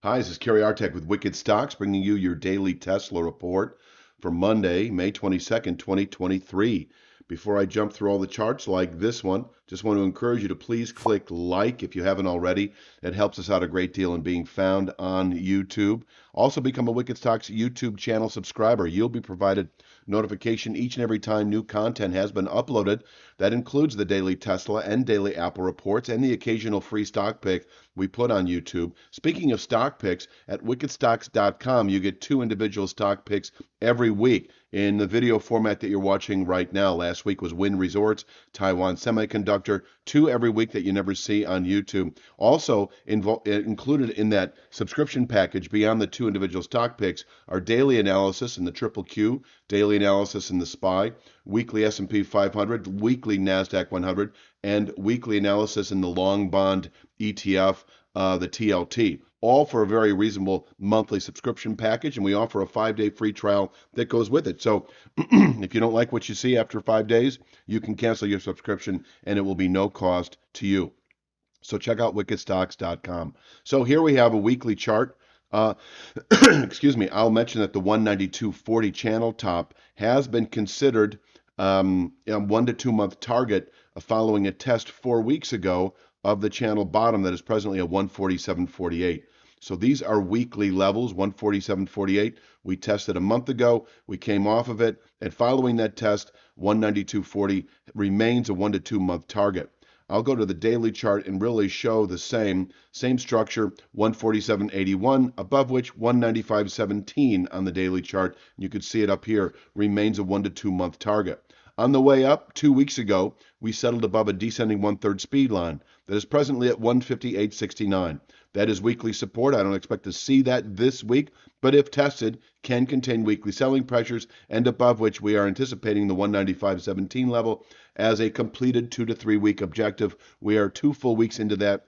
Hi, this is Kerry Artek with Wicked Stocks, bringing you your daily Tesla report for Monday, May 22nd, 2023. Before I jump through all the charts like this one, just want to encourage you to please click like if you haven't already. It helps us out a great deal in being found on YouTube. Also, become a Wicked Stocks YouTube channel subscriber. You'll be provided notification each and every time new content has been uploaded. That includes the daily Tesla and daily Apple reports and the occasional free stock pick we put on YouTube. Speaking of stock picks, at wickedstocks.com, you get two individual stock picks every week in the video format that you're watching right now. Last week was Wynn Resorts, Taiwan Semiconductor, two every week that you never see on YouTube. Also included in that subscription package, beyond the two individual stock picks, are daily analysis in the Triple Q, daily analysis in the SPY, weekly S&P 500, weekly NASDAQ 100, and weekly analysis in the long bond ETF, the TLT, all for a very reasonable monthly subscription package. And we offer a 5-day free trial that goes with it. So if you don't like what you see after 5 days, you can cancel your subscription and it will be no cost to you. So check out wickedstocks.com. So here we have a weekly chart. Excuse me, I'll mention that the 192.40 channel top has been considered a 1 to 2 month target following a test 4 weeks ago of the channel bottom that is presently at 147.48. So these are weekly levels, 147.48. We tested a month ago. We came off of it. And following that test, 192.40 remains a 1 to 2 month target. I'll go to the daily chart and really show the same structure, 147.81, above which 195.17 on the daily chart. You can see it up here, remains a 1 to 2 month target. On the way up, 2 weeks ago, we settled above a descending 1/3 speed line that is presently at 158.69. That is weekly support. I don't expect to see that this week, but if tested, can contain weekly selling pressures, and above which we are anticipating the 195.17 level as a completed 2 to 3 week objective. We are 2 full weeks into that.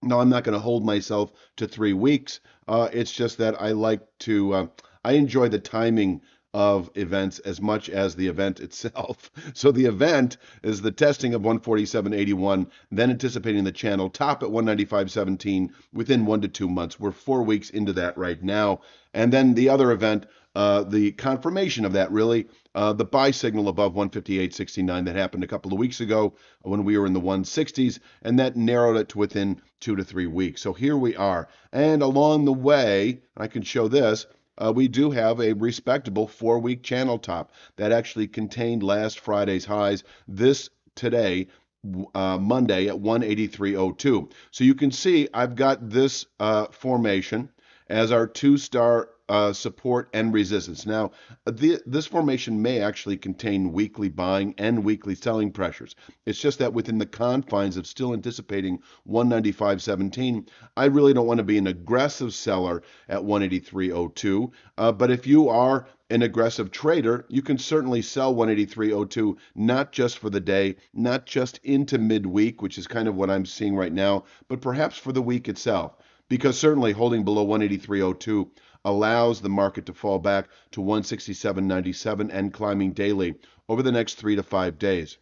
No, I'm not going to hold myself to 3 weeks. It's just that I like to, I enjoy the timing of events as much as the event itself. So the event is the testing of 147.81, then anticipating the channel top at 195.17 within 1 to 2 months. We're 4 weeks into that right now. And then the other event, the confirmation of that really, the buy signal above 158.69 that happened a couple of weeks ago when we were in the 160s, and that narrowed it to within 2 to 3 weeks. So here we are. And along the way, I can show this, we do have a respectable 4-week channel top that actually contained last Friday's highs. This today, Monday at 183.02. So you can see I've got this formation as our 2-star support and resistance. Now, this formation may actually contain weekly buying and weekly selling pressures. It's just that within the confines of still anticipating 195.17, I really don't want to be an aggressive seller at 183.02. But if you are an aggressive trader, you can certainly sell 183.02, not just for the day, not just into midweek, which is kind of what I'm seeing right now, but perhaps for the week itself. Because certainly holding below 183.02 allows the market to fall back to 167.97 and climbing daily over the next 3 to 5 days.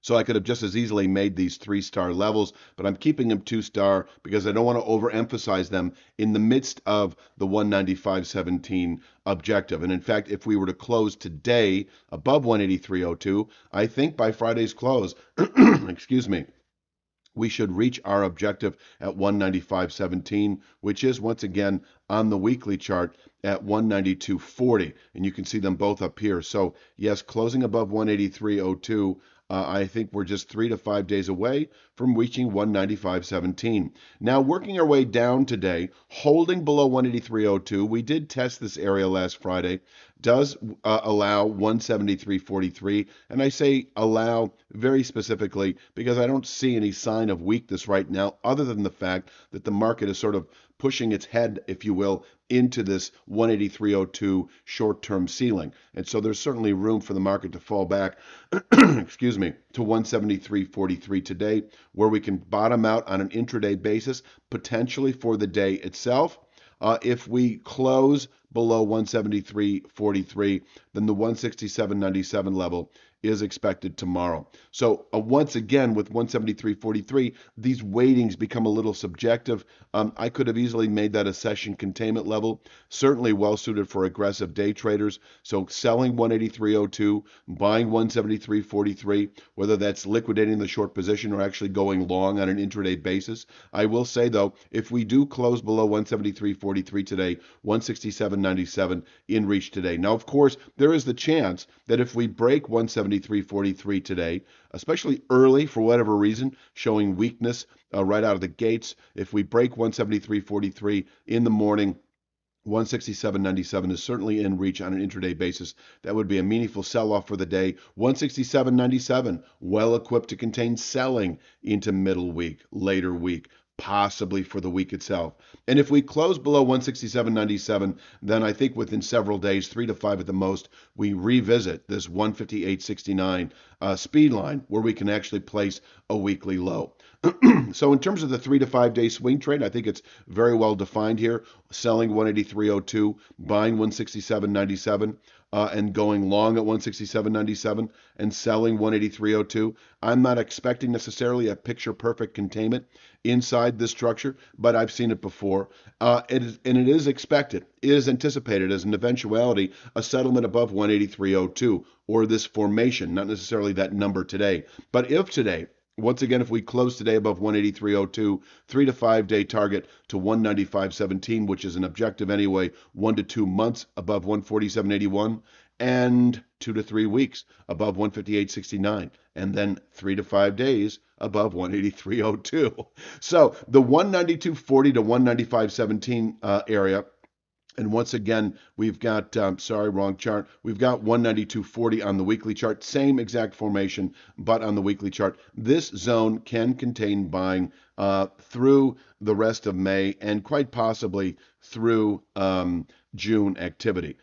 So I could have just as easily made these 3-star levels, but I'm keeping them 2-star because I don't want to overemphasize them in the midst of the 195.17 objective. And in fact, if we were to close today above 183.02, I think by Friday's close, excuse me, we should reach our objective at 195.17, which is once again on the weekly chart at 192.40. And you can see them both up here. So yes, closing above 183.02, I think we're just 3 to 5 days away from reaching 195.17. Now, working our way down today, holding below 183.02, we did test this area last Friday, does allow 173.43. And I say allow very specifically because I don't see any sign of weakness right now, other than the fact that the market is sort of pushing its head, if you will, into this 183.02 short-term ceiling. And so there's certainly room for the market to fall back, excuse me, to 173.43 today, where we can bottom out on an intraday basis, potentially for the day itself. If we close below 173.43, then the 167.97 level is expected tomorrow. So once again, with 173.43, these weightings become a little subjective. I could have easily made that a session containment level, certainly well suited for aggressive day traders. So selling 183.02, buying 173.43, whether that's liquidating the short position or actually going long on an intraday basis. I will say though, if we do close below 173.43 today, 167.97 in reach today. Now, of course, there is the chance that if we break 173.43 today, especially early for whatever reason, showing weakness right out of the gates, if we break 173.43 in the morning, 167.97 is certainly in reach on an intraday basis. That would be a meaningful sell-off for the day. 167.97, well equipped to contain selling into middle week, later week, possibly for the week itself. And if we close below 167.97, then I think within several days, 3 to 5 at the most, we revisit this 158.69 speed line where we can actually place a weekly low. So in terms of the 3 to 5 day swing trade, I think it's very well defined here. Selling 183.02, buying 167.97, and going long at 167.97 and selling 183.02. I'm not expecting necessarily a picture perfect containment inside this structure, but I've seen it before. It is expected, it is anticipated as an eventuality, a settlement above 183.02 or this formation, not necessarily that number today. But if today, once again, if we close today above 183.02, 3 to 5 day target to 195.17, which is an objective anyway, 1 to 2 months above 147.81, and 2 to 3 weeks above 158.69, and then 3 to 5 days above 183.02. So the 192.40 to 195.17 area. And once again, we've got, sorry, wrong chart. We've got 192.40 on the weekly chart, same exact formation, but on the weekly chart. This zone can contain buying through the rest of May and quite possibly through June activity.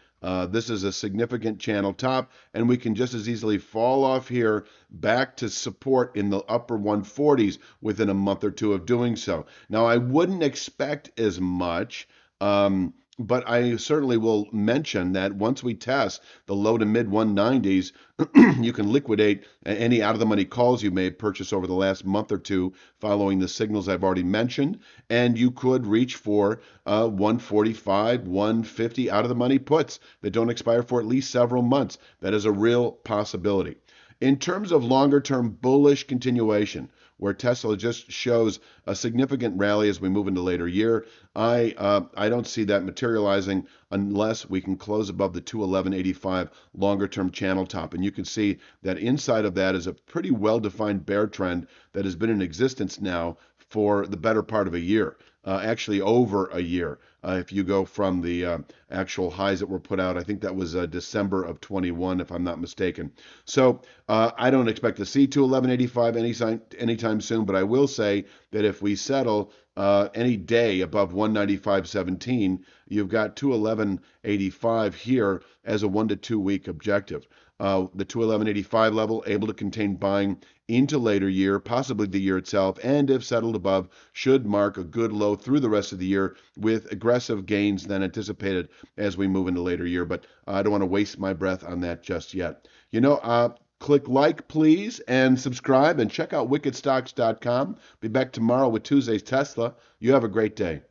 This is a significant channel top, and we can just as easily fall off here back to support in the upper 140s within a month or two of doing so. Now, I wouldn't expect as much. But I certainly will mention that once we test the low to mid 190s, you can liquidate any out of the money calls you may have purchased over the last month or two following the signals I've already mentioned. And you could reach for 145, 150 out of the money puts that don't expire for at least several months. That is a real possibility. In terms of longer term bullish continuation, where Tesla just shows a significant rally as we move into later year, I don't see that materializing unless we can close above the 211.85 longer term channel top. And you can see that inside of that is a pretty well defined bear trend that has been in existence now for the better part of a year, actually over a year. If you go from the actual highs that were put out, I think that was December of 21, if I'm not mistaken. So I don't expect to see 211.85 anytime soon, but I will say that if we settle any day above 195.17, you've got 211.85 here as a 1 to 2 week objective. The 211.85 level able to contain buying into later year, possibly the year itself, and if settled above, should mark a good low through the rest of the year with aggressive gains than anticipated as we move into later year. But I don't want to waste my breath on that just yet. Click like, please, and subscribe, and check out wickedstocks.com. Be back tomorrow with Tuesday's Tesla. You have a great day.